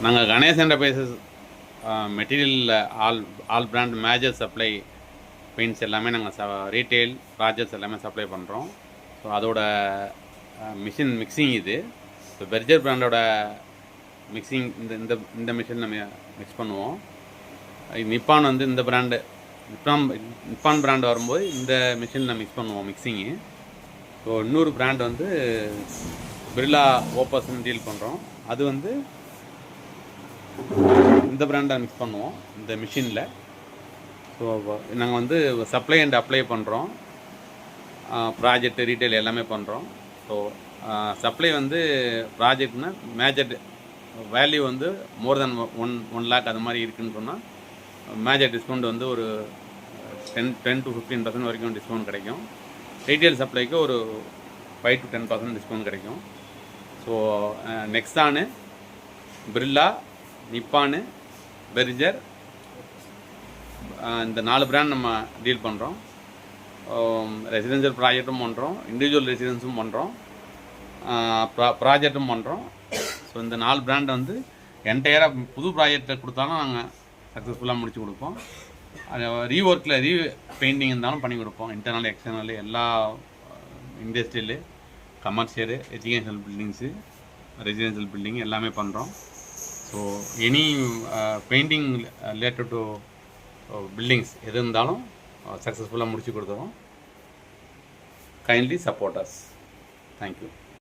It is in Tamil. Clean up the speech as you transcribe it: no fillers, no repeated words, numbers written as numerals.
நாங்கள் Ganesh enterprises material all brand major supply paints எல்லாமே நாங்கள் ரீட்டெயில் ப்ராஜெக்ட்ஸ் எல்லாமே சப்ளை பண்ணுறோம். ஸோ அதோட மிஷின் மிக்சிங் இது. ஸோ பெர்ஜர் பிராண்டோட மிக்சிங் இந்த இந்த இந்த மிஷின் நம்ம மிக்ஸ் பண்ணுவோம். நிப்பான் வந்து இந்த பிராண்டு நிப்பான் பிராண்ட் வரும்போது இந்த மிஷினில் மிக்ஸ் பண்ணுவோம் மிக்சிங்கு. ஸோ இன்னொரு பிராண்ட் வந்து பிர்லா ஓப்பஸ்ன்னு டீல் பண்ணுறோம். அது வந்து இந்த பிராண்டை மிக்ஸ் பண்ணுவோம் இந்த மிஷினில். ஸோ நாங்கள் வந்து சப்ளை அண்ட் அப்ளை பண்ணுறோம். ப்ராஜெக்ட் ரீட்டைல் எல்லாமே பண்ணுறோம். ஸோ சப்ளை வந்து ப்ராஜெக்ட்னா மேஜர் வேல்யூ வந்து மோர் தென் 1 lakh அது மாதிரி இருக்குதுன்னு சொன்னால் மேஜர் டிஸ்கவுண்ட் வந்து ஒரு 10 to 15% வரைக்கும் டிஸ்கவுண்ட் கிடைக்கும். ரீட்டைல் சப்ளைக்கு ஒரு 5 to 10% டிஸ்கவுண்ட் கிடைக்கும். ஸோ நெக்ஸானு, பிர்லா, நிப்பானு, பெர்ஜர் இந்த 4 பிராண்ட் நம்ம டீல் பண்ணுறோம். ரெசிடென்ஷியல் ப்ராஜெக்டும் பண்ணுறோம், இண்டிவிஜுவல் ரெசிடென்ஸும் பண்ணுறோம், ப்ராஜெக்டும் பண்ணுறோம். ஸோ இந்த 4 பிராண்ட் வந்து என்டையராக புது ப்ராஜெக்டை கொடுத்தாலும் நாங்கள் சக்ஸஸ்ஃபுல்லாக முடிச்சு கொடுப்போம். ரீஒர்க்கில் பெயிண்டிங் இருந்தாலும் பண்ணி கொடுப்போம். இன்டர்னல் எக்ஸ்டர்னல் எல்லா industrial, commercial, educational buildings, residential building எல்லாமே பண்ணுறோம். So any painting related to buildings எது இருந்தாலும் சக்ஸஸ்ஃபுல்லாக முடிச்சு கொடுத்துருவோம். Kindly support us. தேங்க்யூ.